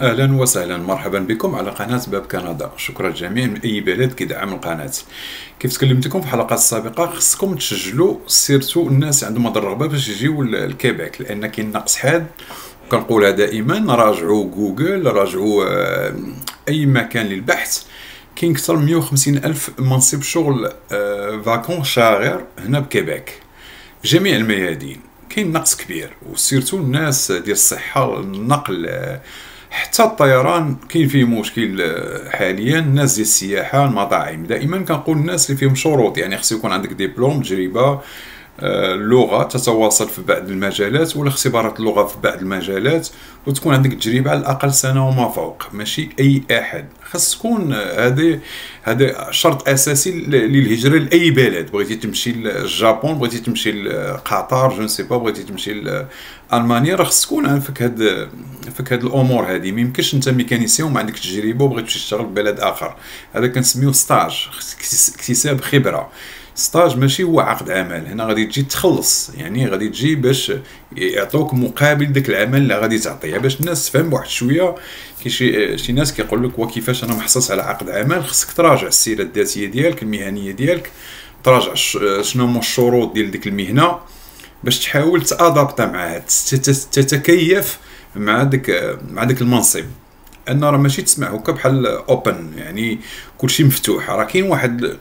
اهلا وسهلا، مرحبا بكم على قناة باب كندا. شكرا جميع من اي بلد كيدعم القناة. كيف تكلمتكم في الحلقات السابقة، خصكم تسجلوا سيرتو الناس عندهم هاد الرغبة باش يجيو لكيبيك، لان كاين نقص حاد. وكنقولها دائما، راجعوا جوجل، راجعوا اي مكان للبحث. كاين اكثر من 150 الف منصب شغل فاكون شاغر هنا بكيبيك في جميع الميادين. كاين نقص كبير، وسيرتو الناس ديال الصحة، النقل، حتى الطيران كاين فيه مشكل حاليا. الناس ديال السياحه، المطاعم، دائما كنقول الناس اللي فيهم شروط، يعني خص يكون عندك دبلوم، تجربه، اللغه تتواصل في بعض المجالات، ولا اختبارات اللغه في بعض المجالات، وتكون عندك تجربه على الاقل سنه وما فوق. ماشي اي احد، خص تكون هذا شرط اساسي للهجره لاي بلد. بغيتي تمشي للجابون، بغيتي تمشي لقطر، جو سي با، بغيتي تمشي لالمانيا، راه خص تكون فيك هاد الامور هادي. ما يمكنش انت ميكانيسيون وما عندكش تجربه وبغيت تمشي تشتغل في بلد اخر. هذا كنسميوه ستاج، اكتساب خبره. ستاج ماشي هو عقد عمل. هنا غادي تجي تخلص، يعني غادي تجي باش يعطوك مقابل داك العمل اللي غادي تعطيه، باش الناس تفهم واحد شويه. كاين شي ناس كيقول لك وكيفاش انا محصص على عقد عمل. خصك تراجع السيره الذاتيه ديالك، المهنيه ديالك، تراجع شنو هما الشروط ديال ديك المهنه، باش تحاول تادابتا معها، تتكيف مع داك المنصب. ان راه ماشي تسمع هكا بحال اوبن، يعني كلشي مفتوح. راه كاين واحد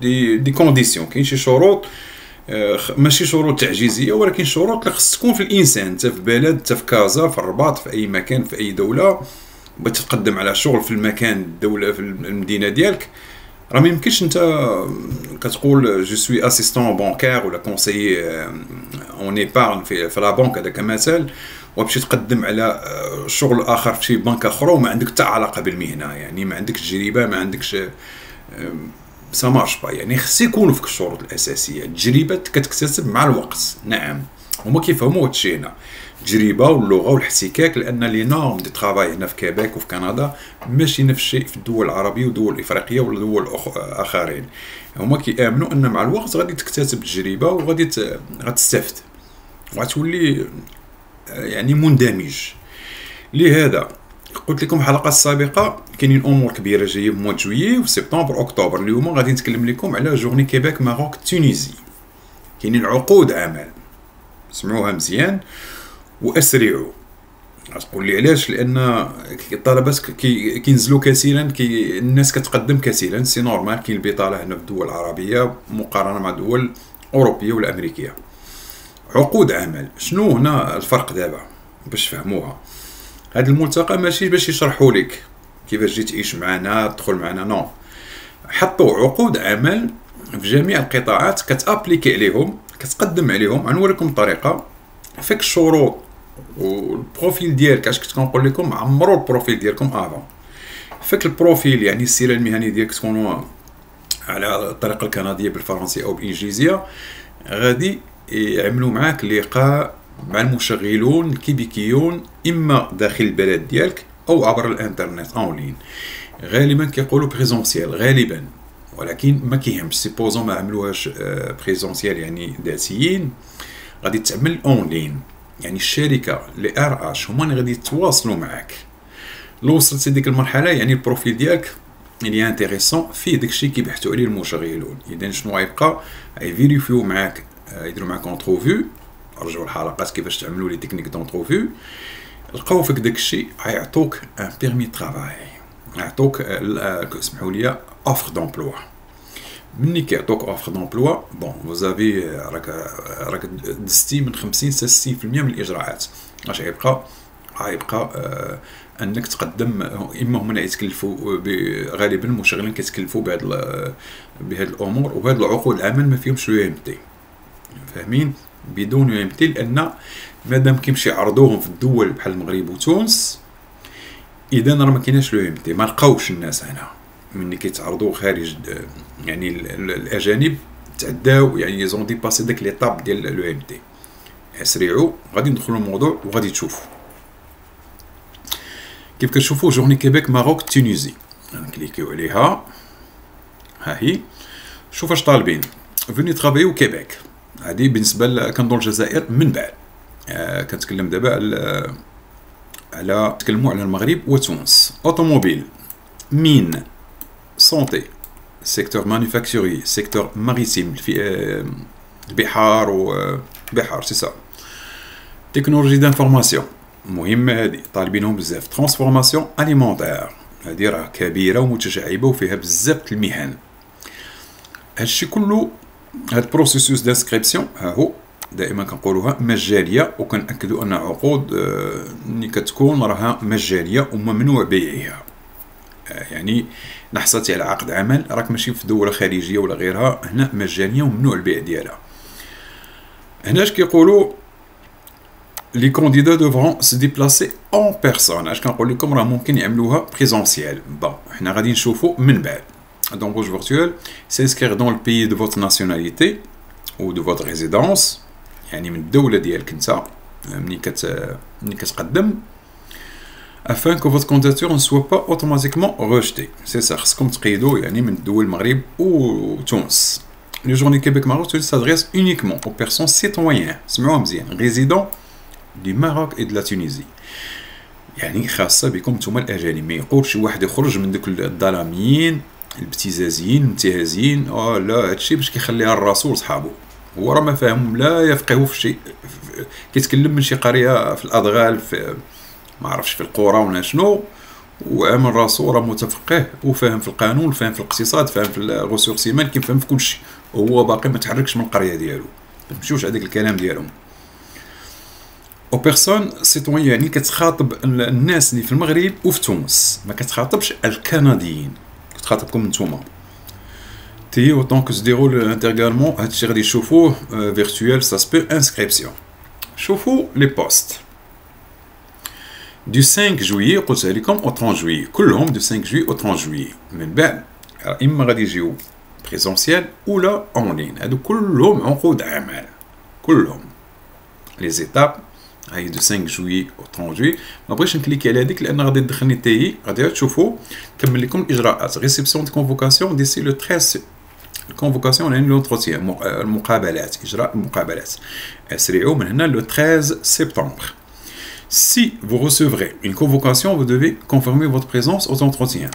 دي كونديسيون، كاين شي شروط، ماشي شروط تعجيزيه، ولكن شروط اللي خص تكون في الانسان. انت في بلد، انت في كازا، في الرباط، في اي مكان، في اي دوله، بغيتي تقدم على شغل في المكان، الدوله، في المدينه ديالك، راه ما يمكنش انت كتقول جو سوي اسيستون بانكير ولا كونسيي اون ايبارن في لا بنك، هذا كمثال، وتمشي تقدم على شغل اخر في شي بنك اخرى وما عندك حتى علاقه بالمهنه، يعني ما عندكش تجربه، ما عندكش سا مارش با. يعني خص يكونوا فيك الشروط الاساسيه. التجربه كتكتسب مع الوقت، نعم، هما كيفهموا هادشي هنا، التجربه واللغه والاحتكاك، لان لي نورم دي طرافاي هنا في كيبيك وفي كندا ماشي نفس الشيء في الدول العربيه ودول افريقيه ولا دول اخرين. هما كيامنوا ان مع الوقت غادي تكتسب التجربه وغادي غتستافد وغتولي يعني مندمج. لهذا قلت لكم الحلقه السابقه كاينين امور كبيره جايه في مواد جويي وفي سبتمبر اكتوبر. اليوم غادي نتكلم لكم على جورني كيبيك ماروك تونيزي. كاينين عقود عمل، سمعوها مزيان واسرعوا. غتقول لي علاش؟ لان الطلبات كينزلوا كثيرا، الناس كتقدم كثيرا، سي نورمال. كاين البطاله هنا في الدول العربيه مقارنه مع الدول الاوروبيه والامريكيه. عقود عمل، شنو هنا الفرق دابا باش تفهموها؟ هذا الملتقى ماشي باش يشرحوا لك كيفاش تجي تعيش معنا، تدخل معنا، نو. حطوا عقود عمل في جميع القطاعات، كتابليكي عليهم، كتقدم عليهم. غنوريكم الطريقه، فيك الشروط والبروفيل ديالك. اش كنت كنقول لكم، عمروا البروفيل ديالكم افون. فيك البروفيل، يعني السيره المهنيه ديالك تكون على الطريقه الكنديه بالفرنسيه او بالانجليزيه. غادي يعملوا معاك لقاء مع المشغلون الكيبيكيون، اما داخل البلد ديالك او عبر الانترنت اون لين. غالبا كيقولوا بريزونسيال غالبا، ولكن ما كيهمش. سيبوزون ما عملوهاش بريزونسيال يعني ذاتيين، غادي تعمل اون لين. يعني الشركه لي ار اش هما اللي غادي يتواصلوا معاك. لو وصلتي ديك المرحله، يعني البروفيل ديالك اللي انتريسون، فيه داكشي كيبحثوا عليه المشغلون. اذا شنو غيبقى؟ غيفيريفيو معاك، يديروا معاك اونتروفيو. رجعوا الحلقات كيفاش تعملوا لي تكنيك دونتروفيو. لقاو فيك داكشي، غيعطوك ان بيرمي طرافاي، يعطوك اسمحوا لي اوفر دومبلوا. مني كيعطوك اوفر دومبلوا، بون فوزافي راك دزتي من 50 حتى 60% من الاجراءات. اش غيبقى؟ انك تقدم. اما هما يتكلفوا، غالبا المشغلين كيتكلفوا بهاد الامور. وهاد العقود العمل ما فيهمش لو ام تي، فاهمين؟ بدون يو ام تي، لان مادام كيمشي يعرضوهم في الدول بحال المغرب وتونس، اذا راه ما كايناش لو ام تي. ما لقاوش الناس هنا ملي كيتعرضوا خارج، يعني الاجانب تعداو، يعني زون ديباسي داك ليطاب ديال لو ام تي. اسرعوا، غادي ندخلوا الموضوع وغادي تشوفوا كيف كتشوفوا جورني كيبيك ماروك تونيزي. غنكليكيو عليها، ها هي. شوف اش طالبين، فيني ترافايو كيبيك. هذه بالنسبه كنظن الجزائر من بعد. كنتكلم دابا على نتكلموا على المغرب وتونس. اوتوموبيل، مين، سونتي، سيكتور مانيفاكتوري، سيكتور ماريتيم في البحار وبحار سي سا. تكنولوجي دانفورماسيون مهمه هذه، طالبينهم بزاف. ترانسفورماسيون اليمونتير هذه راه كبيره ومتشعبه وفيها بزاف المهن. هادشي كله، هاد البروسيسوس دانسكريبسيون ها هو دائما كنقولوها مجانيه، وكنأكدوا ان عقود ملي كتكون راها مجانيه وممنوع بيعها. يعني نحصلتي على عقد عمل راك ماشي في دوله خارجيه ولا غيرها، هنا مجانيه وممنوع البيع ديالها. هنا اش كيقولوا لي كانديدا دوفرون سي ديبلاسي اون بيرسون. اش كنقول لكم راه ممكن يعملوها بريزونسيال. بون حنا غادي نشوفوا من بعد. D'embauche virtuelle, s'inscrire dans le pays de votre nationalité ou de votre résidence. يعني من الدولة ديالك نتا ملي كتقدم. afin que votre candidature ne soit pas automatiquement rejetée. C'est ça, خصكم تقيدوا يعني من الدول المغرب وتونس. Les journées Québec-Maroc s'adresse uniquement aux personnes citoyennes, سمعوها مزيان, résidents du Maroc et de la Tunisie. يعني خاصة بكم نتوما الأجانب، ما يقولش شي واحد يخرج من دوك الظلاميين الابتزازيين المنتهزين. لا، هادشي باش كيخليها الرسول صحابو، هو راه ما فاهم لا يفقه في شيء، كيتكلم من شي قريه في الادغال، في ما عرفش في القرى ولا شنو، وعامل راسو راه متفقه وفاهم في القانون، فاهم في الاقتصاد، فاهم في الريسورس هيومان، كيفهم في كلشي، وهو باقي ما تحركش من القريه ديالو. ما تمشيوش هذاك الكلام ديالهم. او بيرسون سيتويان يعني كتخاطب الناس اللي في المغرب وفي تونس، ما كتخاطبش الكنديين، كتخاطبكم نتوما. تي اوطون كو سديرول انتيغالمون. هادشي غادي تشوفوه فيرتوال ساسبي انسكريبسيون. شوفوا لي بوست دو 5 جويي قلتها لكم او 30 جويي، كلهم دو 5 جويي او 30 جويي. من بعد اما غادي يجيو بريزونسيال ولا اونلاين، هادو كلهم عقود عمل كلهم. لي زيتاب هاي دو 5 جويي او 30 جويي. ما بغيتش نكليكي على هذيك لان غادي تدخلني تاهي. غادي تشوفوا كمل لكم الاجراءات. ريسيبسيون دي كونفوكاسيون ديسي لو 13. الكونفوكاسيون يعني لونتروتيان، المقابلات، اجراء المقابلات. اسرعوا من هنا لو 13 سبتمبر. Si vous recevrez une convocation, vous devez confirmer votre présence aux entretiens.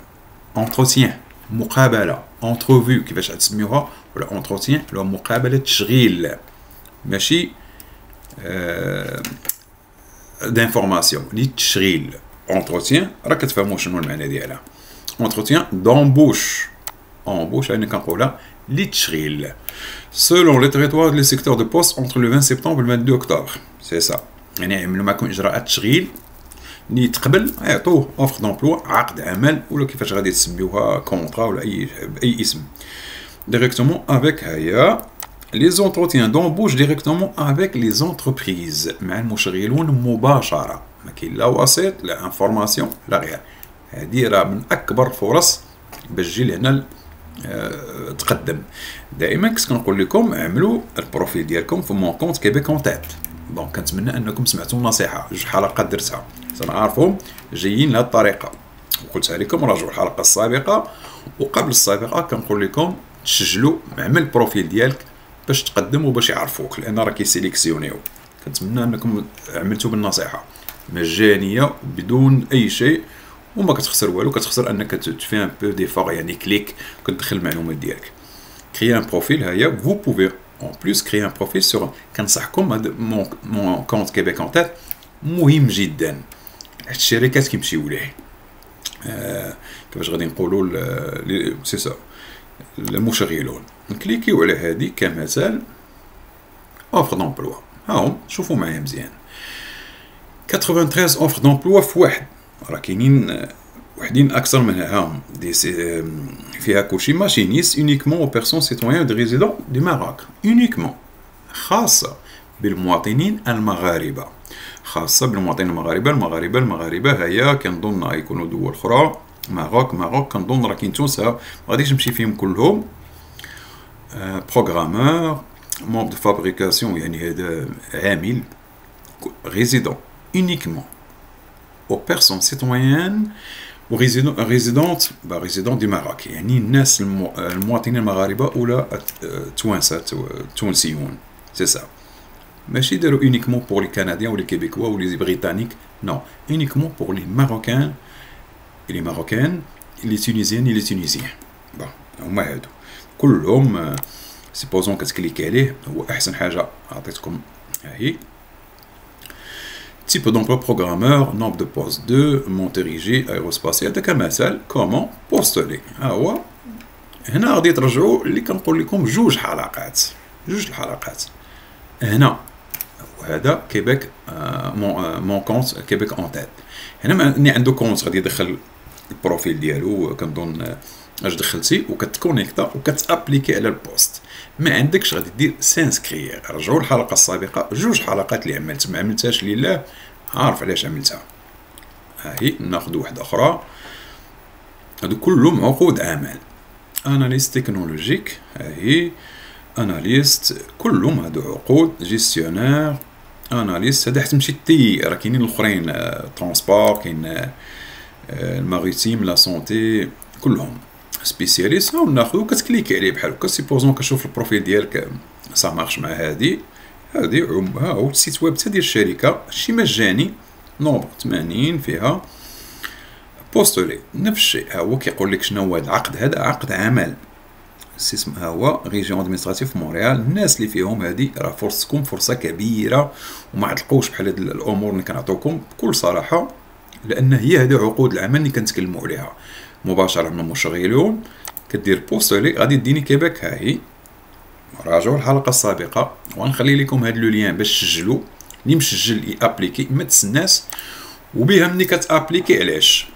Entretien مقابلة، entrevue كيفاش تسميوها، ولا entretien ولا مقابلة تشغيل، ماشي d'information، لي تشغيل. entretien راك كتفهموا شنو المعنى ديالها. entretien d'embauche، embauche يعني كنقولها لي تشغيل. selon les territoires les secteurs de poste entre le 20 septembre et le 22 octobre. c'est ça. يعني يعملوا معكم اجراءات تشغيل، اللي تقبل يعطوه اوفر دومبلوا، عقد عمل، ولا كيفاش غادي تسميوها، كونطرا ولا باي اسم. ديريكتومون افيك هيا لي زونتروتيان دومبوش ديريكتومون افيك لي زونتربريز، مع المشغلون مباشره، ما كاين لا وسيط لا انفورماسيون لا غير. هذه راه من اكبر الفرص باش تجي لهنا تقدم. دائما كنت كنقول لكم اعملوا البروفيل ديالكم في مون كونت كيبيك اون تيت. دونك كنتمنى انكم سمعتوا النصيحه، جوج حلقات درتها تنعرفهم جايين لهذه الطريقه، وقلتها لكم راجعوا الحلقه السابقه وقبل السابقه. كنقول لكم تسجلوا، اعمل البروفيل ديالك باش تقدم وباش يعرفوك، لان راه كيسيليكسيونيو. كنتمنى انكم عملتوا بالنصيحه، مجانيه بدون اي شيء، وما كتخسر والو. كتخسر انك تفي ان بو ديفور، يعني كليك كتدخل المعلومات ديالك. كريي ان بروفيل هيا، فو بوفي en plus créer un profil sur كنصحكم هذا مون كونت كيبيك اون تيت مهم جدا. الشركات كيمشيو ليه كيفاش غادي نقولوا سي سا المشغلون. نكليكيو على هذه كمثال اوفر دومبلوا. هاهم شوفوا معايا مزيان 93 اوفر دومبلوا في واحد، راه كاينين وحدين اكثر منها. هاهم فيها كلشي ماشينيس اونيكمون او بيرسون سيتويان دي ريزيدون دي ماروك، اونيكمون خاصه بالمواطنين المغاربه، خاصه بالمواطنين المغاربه هيا كنظن يكونوا دول اخرى. ماروك كنظن راه كاين تونس، ما غاديش نمشي فيهم كلهم. بروغرامور، مون دو فابريكاسيون يعني هذا عامل، ريزيدون اونيكمون او بيرسون سيتويان ريزيدونت دي ماروك، يعني الناس المواطنين المغاربه ولا التونسيون. سي سا، ماشي داروا اونيكمون بور لي كنديان ولا كيبيكوا ولا لي بريطانيك، Non, uniquement pour les Marocains et les Marocaines, les Tunisiennes et les Tunisiens. Bon, هما هادو كلهم. سيبوزون كتكليكي عليه، هو احسن حاجه عطيتكم هاهي. type d'emploi programmeur, nombre de postes 2, Montérégie, aérospatiale. هذا كمثال كومون بوستولي. ها هو هنا غادي ترجعوا اللي كنقول لكم جوج الحلقات هنا. وهذا كيبيك مون كونت كيبيك اون تيت. هنا ملي عنده كونت غادي يدخل البروفيل ديالو، كنظن اش دخلتي وكتكونيكتا وكتابليكي على البوست. ما عندكش غادي دير سانسكريير. رجعوا الحلقه السابقه، جوج حلقات اللي عملت ما عملتهاش لله، عارف علاش عملتها. هاهي ناخذ واحده اخرى. هادو كلهم عقود اعمال. اناليست تكنولوجيك، هاهي اناليست، كلهم هادو عقود. جيستيونير، اناليست، هذا حتى مشي تي، راه كاينين الاخرين ترونسبور، كاين الماريتيم، لا سونتي، كلهم. سبيسياليست ناخذو كتكليكي عليه بحال هكا. سيبوزون كتشوف البروفيل ديالك سا مارش مع هادي ها هو السيت ويب تاع ديال الشركه، شي مجاني، نومبر 80 فيها. بوستولي نفس الشيء، ها هو كيقول لك شنو هو هذا العقد. هذا عقد عمل. ها هو ريجيون ادمنستراتيف مونريال. الناس اللي فيهم هذه راه فرصتكم فرصه كبيره، وما تلقوش بحال هاد الامور اللي كنعطيوكم بكل صراحه، لان هي هذه عقود العمل اللي كنتكلموا عليها مباشره من المشغلون. كدير بوستولي غادي ديني كيباك. ها هي راجعوا الحلقه السابقه، وغنخلي لكم هاد لو لين باش تسجلوا. اللي مسجل يابليكي ما تسناش، وبها ملي كتابليكي علاش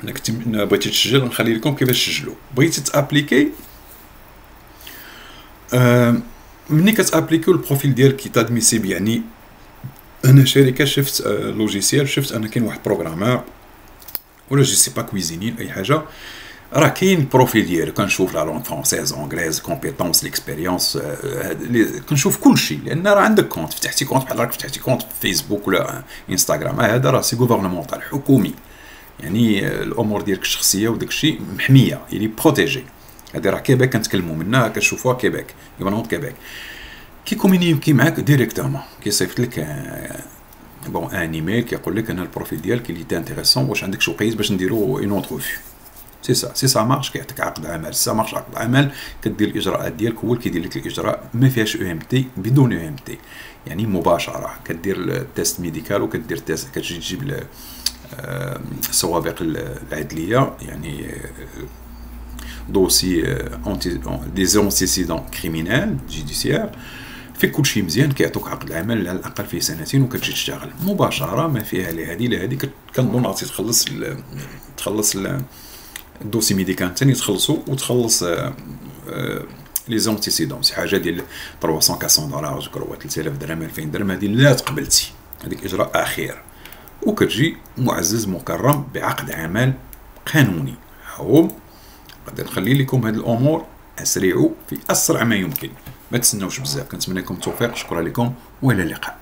انك بغيتي تسجل. نخلي لكم كيفاش تسجلوا. بغيتي تابليكي، ملي كتابليكيو البروفيل ديالك كيتادميسيبل. يعني انا شركه شفت لوجيسيال، شفت انا كاين واحد بروغرامور ولا جو سي با كويزيني اي حاجه، راه كاين البروفيل ديالو. كنشوف لا لونغ فرونسيز، اونغليز، كومبيتونس، ليكسبيريونس، كنشوف كلشي. لان راه عندك كونت، فتحتي كونت بحال راك فتحتي كونت في فيسبوك ولا انستغرام. هذا راه سي غوفرنمونتال، حكومي، يعني الامور ديالك الشخصيه وداكشي محميه، يعني بروتيجي. هذه راه كيباك كنتكلموا منها، كتشوفوها كيباك، يبانوط كيباك. كيكومونيكي معاك ديريكتومون، كيصيفط لك بون ان ايميل كيقول لك انا البروفيل ديالك اللي انتريسون، واش عندك شي وقيت باش نديرو اون اونترفيو. سي سا مارش. كيعطيك عقد عمل. سا مارش عقد عمل، كدير الاجراءات ديالك، هو اللي كيدير لك الاجراء. ما فيهاش او ام تي، بدون او ام تي، يعني مباشره. كدير التيست ميديكال، وكدير تيست، كتجي تجيب السوابق العدليه، يعني دوسي دي زونتيسيدون كريمينال جوديسيير. في كلشي مزيان، كيعطوك عقد العمل على الاقل فيه 2 سنين، وكتجي تشتغل مباشره. ما فيها لا هذه لا هذه. كنظن عطيت تخلص الدوسي ميديكال ثاني تخلصو، وتخلص لي زونتيسيدون. شي حاجه ديال 300 400 دولار، جو 3000 درهم 2000 درهم. هذه لا تقبلتي، هذيك اجراء اخير، وكتجي معزز مكرم بعقد عمل قانوني. هاهم غادي نخلي لكم هاد الامور اسرعوا في اسرع ما يمكن. ما تسناوش بزاف. كنتمنى لكم التوفيق. شكرا لكم والى اللقاء.